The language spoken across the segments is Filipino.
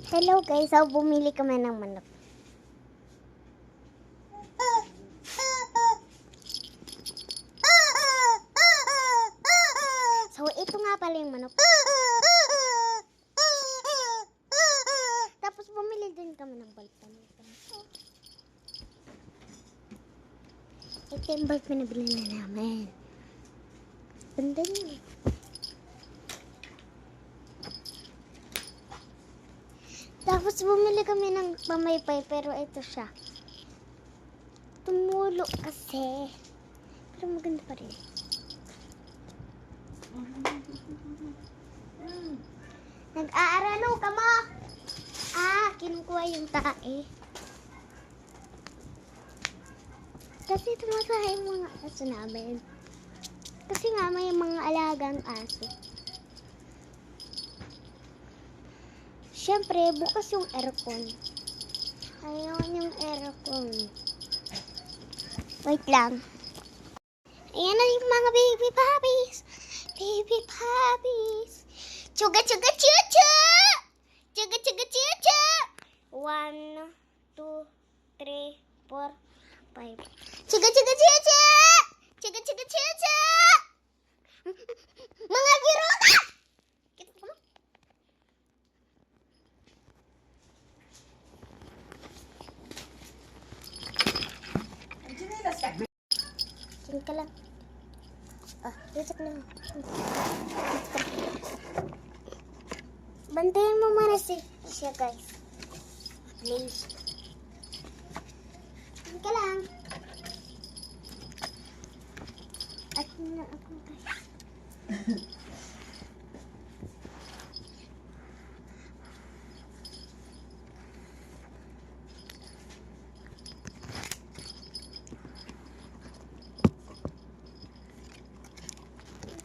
Hello guys, so bumili kami ng manok. So ito nga pala yung manok. Tapos bumili din kami ng balpan. Ito yung bulb na nabili na namin. Ganda niya. Tapos bumili kami ng pamaypay, pero ito siya. Tumulo kasi. Pero maganda pa rin. Nag-aaralo ka mo! Kinukuha yung tae. Kasi tumatae yung mga aso namin. Kasi nga may mga alagang aso. Siyempre, bukas yung aircon. Ayaw yung aircon. Wait lang. Ayan na yung mga baby puppies. Baby puppies. Chuga chuga chucha! Chuga chuga chucha! 1, 2, 3, 4, 5. Chuga chuga chucha! Chuga chuga chucha! Mga giruta! Diyan ka lang. Dito ka lang. Bantayan mo muna siya guys. Please. Diyan ka lang. At na ako guys.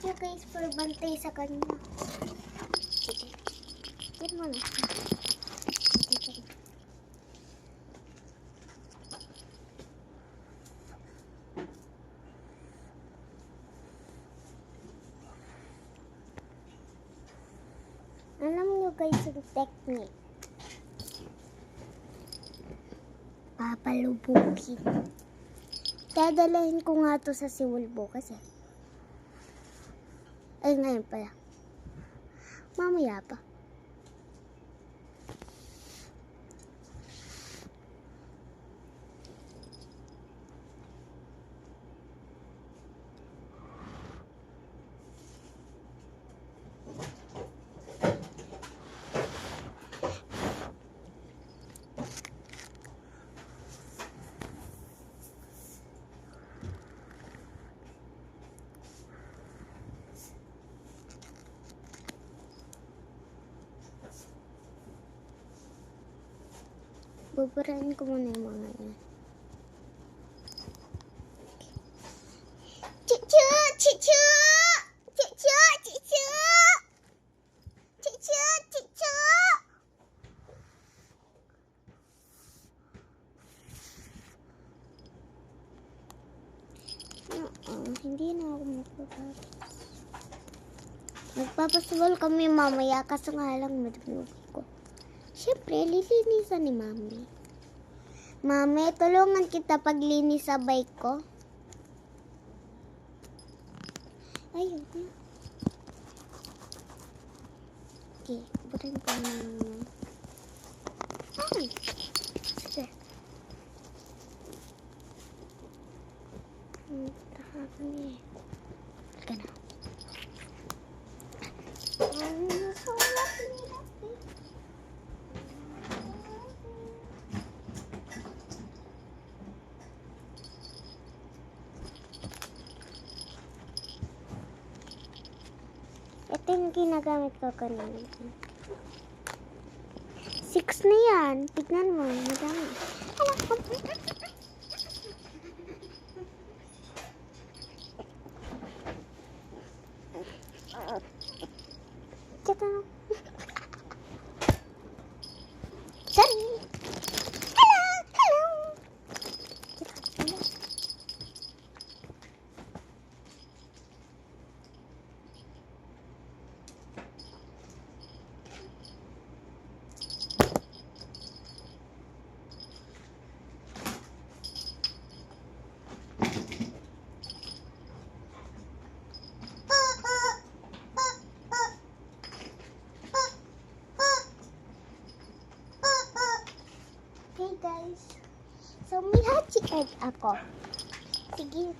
Thank you guys for bantay sa kanya. Sige. Tignan mo na. Sige. Alam nyo guys yung technique. Papalubukin. Dadalahin ko nga to sa siwal bukas eh. Ay, ngayon pala. Mamaya pa. Buburahin ko muna yung mga yan. Chichu! Chichu! Chichu! Chichu! Chichu! Chichu! Hindi na ako magpapapos. Magpapasabol kami mamaya kaso nga lang madumi ko. Siyempre, lilinisan ni Mami. Mami, tulungan kita paglinis sa bike ko. Ayun. Okay, burin ko na naman. Ay! Sige. Tahakan niya eh. Halika na. Ito yung ginagamit ko kanina. 6 na yan. Tignan mo. Madami. Ito na. Sorry. Hello. Hello. guys. So, may hatching egg ako. Sige.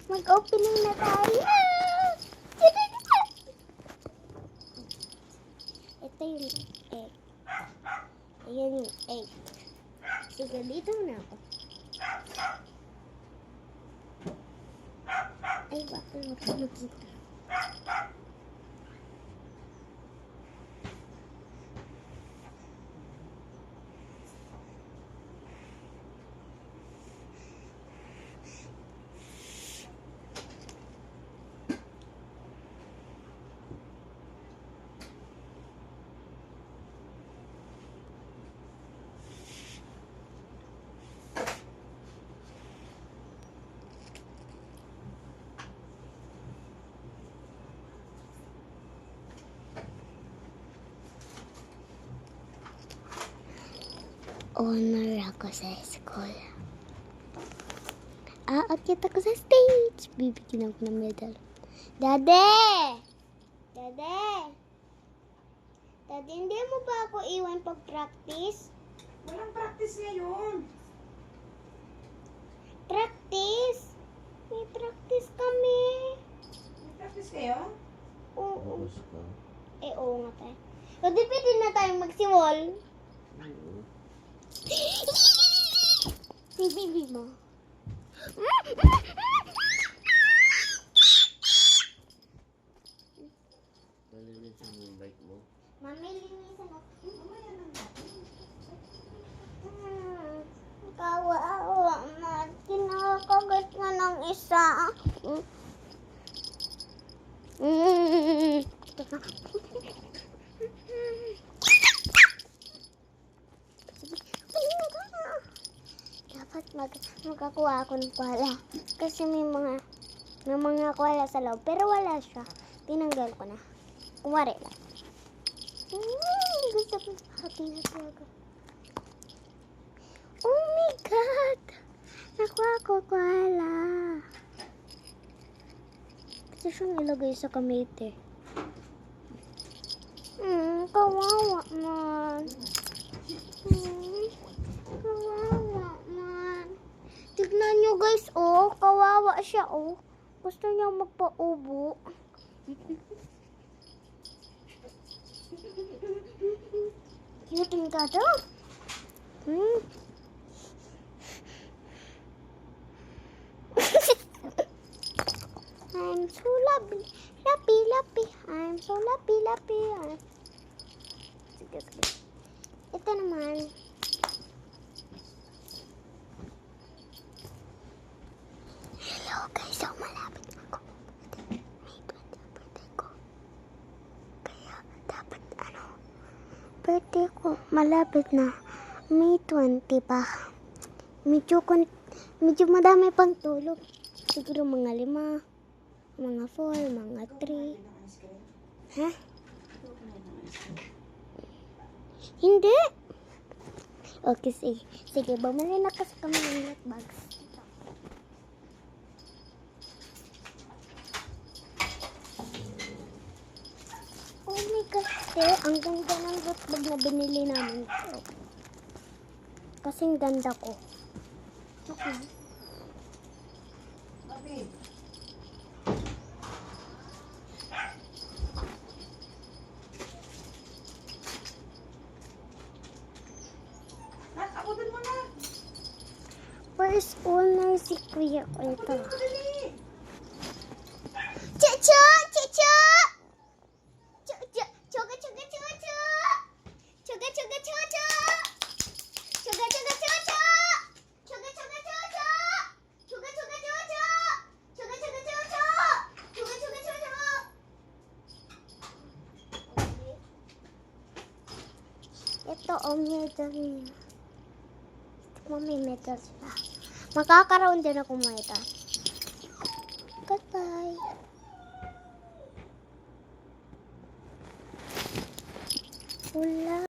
Mag-opening na tayo. Ito yung egg. Ayan yung egg. Sige, dito na ako. Ay, bakit makikita? Honor ako sa school. Aakyat ako sa stage. Bibigyan ako ng medal. Dade! Dade! Dade, hindi mo ba ako iwan pag-practice? Walang practice ngayon. Practice! May practice kami. May practice kayo? Oo. Oo nga tayo. O, di pwede na tayong magsiwol. Si baby mo. Malinisan yung bike mo. Mami, linisan ako. Mamaya na natin. Kawawa na. Kinakagat nga ng isa. Dapat magkakuha ako ng koala. Kasi may mga koala sa loob. Pero wala siya. Tinanggal ko na. Kumari lang. Gusto ko happy ako. Oh my God! Nakuha ko koala. Gusto siyang ilagay sa kamete. Kawawa man. Kawawa man. Tignan nyo guys, oh. Kawawa siya, oh. Gusto niya magpaubo. Cute ka daw. I'm so lappy. I'm so lappy. Sige. Ito naman. Hello guys, so malapit ako. May 20 birthday ko. Kaya dapat birthday ko malapit na. May 20 pa. Medyo madami pang tulog. Siguro mga 5, mga 4, mga 3. Ha? Hindi. Okay, sige. Bumili na kasi kami ng hot bags. Oh my gosh, ang ganda ng hot bag na binili namin. Kasing ganda ko. Okay. Sabi. Abutin mo na. First owner si Kuya ko ito. Dali. Chuchu! Ito ang medal niya. May medal siya. Makakaroon din ako medal. Goodbye. Wala.